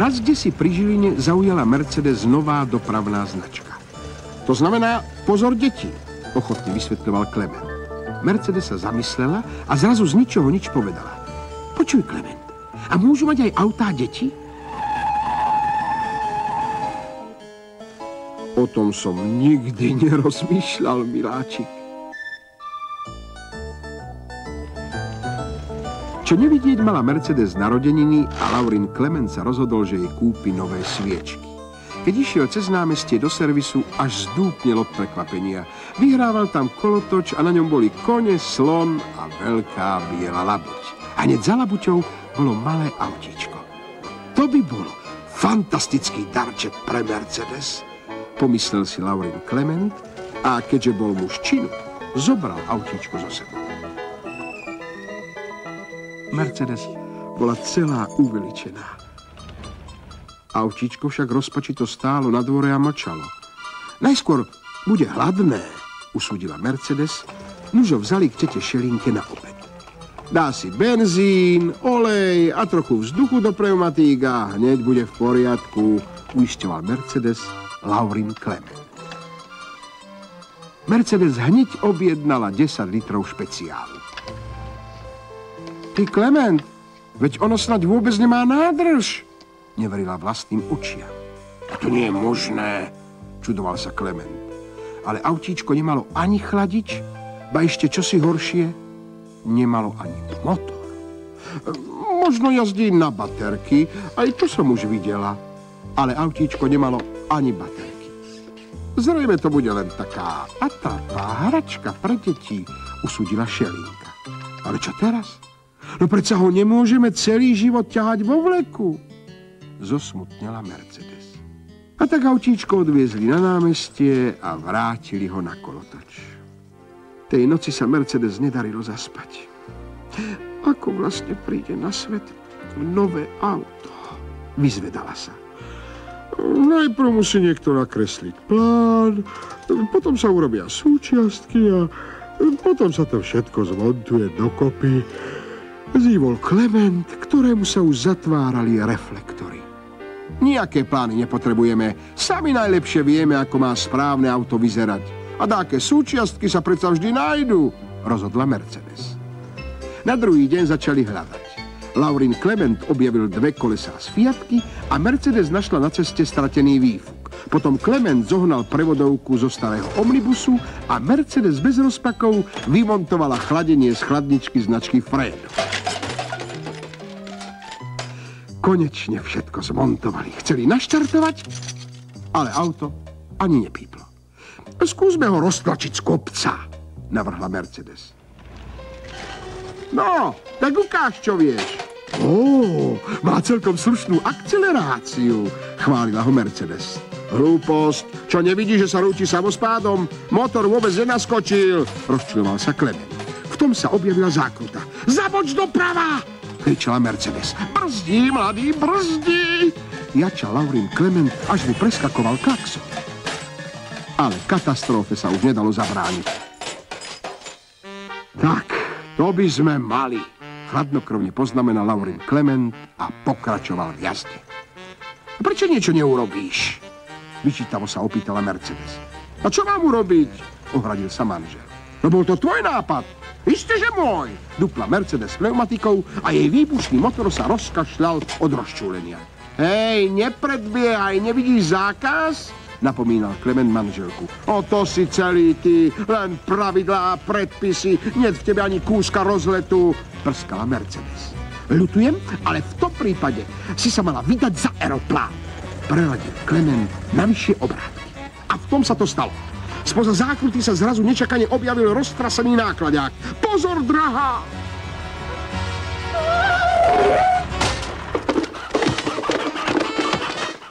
Raz kdesi pri Žiline zaujala Mercedes nová dopravná značka. To znamená pozor deti, ochotne vysvetľoval Klement. Mercedes sa zamyslela a zrazu z ničoho nič povedala. Počuj, Klement, a môžu mať aj autá deti? O tom som nikdy nerozmýšľal, miláčik. Čo nevidieť, mala Mercedes narodeniny a Laurin Klement sa rozhodol, že jej kúpi nové sviečky. Keď išiel cez námestie do servisu, až zdúpnel od prekvapenia. Vyhrával tam kolotoč a na ňom boli kone, slon a veľká biela labuť. A hneď za labuťou bolo malé autíčko. To by bol fantastický darček pre Mercedes, pomyslel si Laurin Klement a keďže bol muž činu, zobral autíčko so sebou. Mercedes bola celá uveličená. Autíčko však rozpačito stálo na dvore a mlčalo. Najskôr bude hladné, usúdila Mercedes, nužo vzali k tete Šelinke na obed. Dá si benzín, olej a trochu vzduchu do pneumatík a hneď bude v poriadku, uisťoval Mercedes Laurin Klement. Mercedes hneď objednala 10 litrov špeciálu. Ty, Klement, veď ono snaď vôbec nemá nádrž, neverila vlastným očiam. A to nie je možné, čudoval sa Klement. Ale autíčko nemalo ani chladič, ba ešte čosi horšie, nemalo ani motor. Možno jazdí na baterky, aj to som už videla, ale autíčko nemalo ani baterky. Zrejme to bude len taká atrapá hračka pre deti, usúdila Šelinka. Ale čo teraz? No predsa ho nemôžeme celý život ťahať vo vleku, zosmutnela Mercedes. A tak autíčko odviezli na námestie a vrátili ho na kolotoč. Tej noci sa Mercedes nedarilo zaspať. Ako vlastne príde na svet nové auto? Vyzvedala sa. Najprv musí niekto nakresliť plán, potom sa urobia súčiastky a potom sa to všetko zmontuje dokopy. Zývol Klement, ktorému sa už zatvárali reflektory. Nijaké plány nepotrebujeme. Sami najlepšie vieme, ako má správne auto vyzerať. A dáke súčiastky sa predsa vždy nájdu, rozhodla Mercedes. Na druhý deň začali hľadať. Laurin Klement objavil 2 kolesá z Fiatky a Mercedes našla na ceste stratený výfuk. Potom Klement zohnal prevodovku zo starého omnibusu a Mercedes bez rozpakov vymontovala chladenie z chladničky značky Fredo. Konečne všetko zmontovali. Chceli naštartovať, ale auto ani nepíplo. Skúsme ho roztlačiť z kopca, navrhla Mercedes. No, tak ukáž, čo vieš. Má celkom slušnú akceleráciu, chválila ho Mercedes. Hlúposť, čo nevidí, že sa rúti samospádom? Motor vôbec nenaskočil, rozčuloval sa Klement. V tom sa objavila zákruta. Zaboč doprava! Kričala Mercedes. Brzdí, mladý, brzdí! Jačal Laurin Klement, až mu preskakoval klakson. Ale katastrofe sa už nedalo zabrániť. Tak, to by sme mali, chladnokrvne poznamenal Laurin Klement a pokračoval v jazde. Prečo niečo neurobíš? Vyčítavo sa opýtala Mercedes. A čo mám urobiť? Ohradil sa manžel. No bol to tvoj nápad. Isté, že môj, dupla Mercedes pneumatikou a jej výbušný motor sa rozkašľal od rozčúlenia. Hej, nepredbiehaj, nevidíš zákaz? Napomínal Klement manželku. O to si celý ty, len pravidlá a predpisy, niet v tebe ani kúska rozletu, prskala Mercedes. Ľutujem, ale v tom prípade si sa mala vydať za aeroplán. Preladil Klement na vyššie obrátky. A v tom sa to stalo. Spoza zákruty sa zrazu nečakane objavil roztrasený nákladák. Pozor, drahá!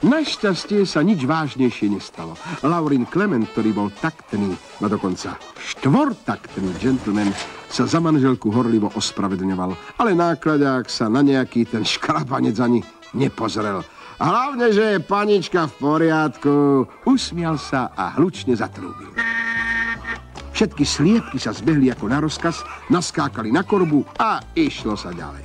Našťastie sa nič vážnejšie nestalo. Laurin Klement, ktorý bol taktný, no dokonca štvortaktný gentleman, sa za manželku horlivo ospravedlňoval, ale nákladák sa na nejaký ten škrabanec ani nepozrel. Hlavne, že je panička v poriadku, usmial sa a hlučne zatrúbil. Všetky sliepky sa zbehli ako na rozkaz, naskákali na korbu a išlo sa ďalej.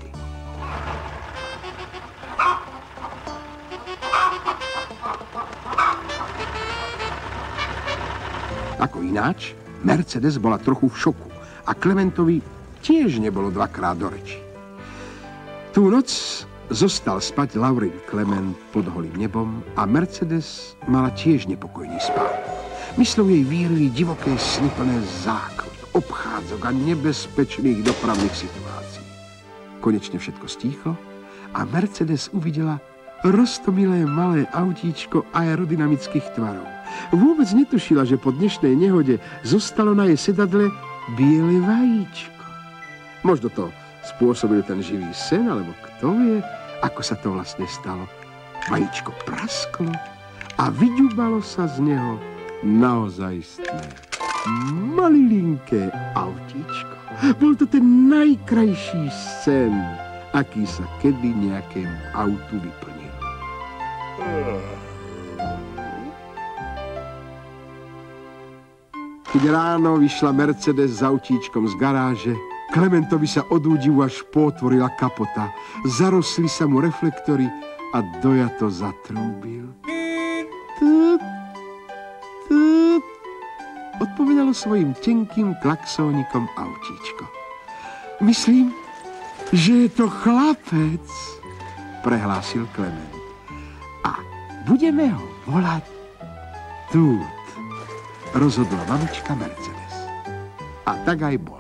Ako ináč, Mercedes bola trochu v šoku a Klementovi tiež nebolo dvakrát do reči. Tú noc zostal spať Laurin Klement pod holým nebom a Mercedes mala tiež nepokojný spánok. Myslou jej vírili divoké sny plné zákrut, obchádzok a nebezpečných dopravných situácií. Konečne všetko stíchlo a Mercedes uvidela roztomilé malé autíčko aerodynamických tvarov. Vôbec netušila, že po dnešnej nehode zostalo na jej sedadle biele vajíčko. Možno to spôsobil ten živý sen, alebo kto vie, ako sa to vlastne stalo. Vajíčko prasklo a vyďubalo sa z neho naozajstné malilinké autíčko. Bol to ten najkrajší sen, aký sa kedy nejakému autu vyplnil. Keď ráno vyšla Mercedes s autíčkom z garáže, Klementovi sa od údivu až potvorila kapota, zarosli sa mu reflektory a dojato zatrúbil. Tut, tut, odpovedalo svojim tenkým klaxónikom autíčko. Myslím, že je to chlapec, prehlásil Klement. A budeme ho volať Tut, rozhodla mamička Mercedes. A tak aj bol.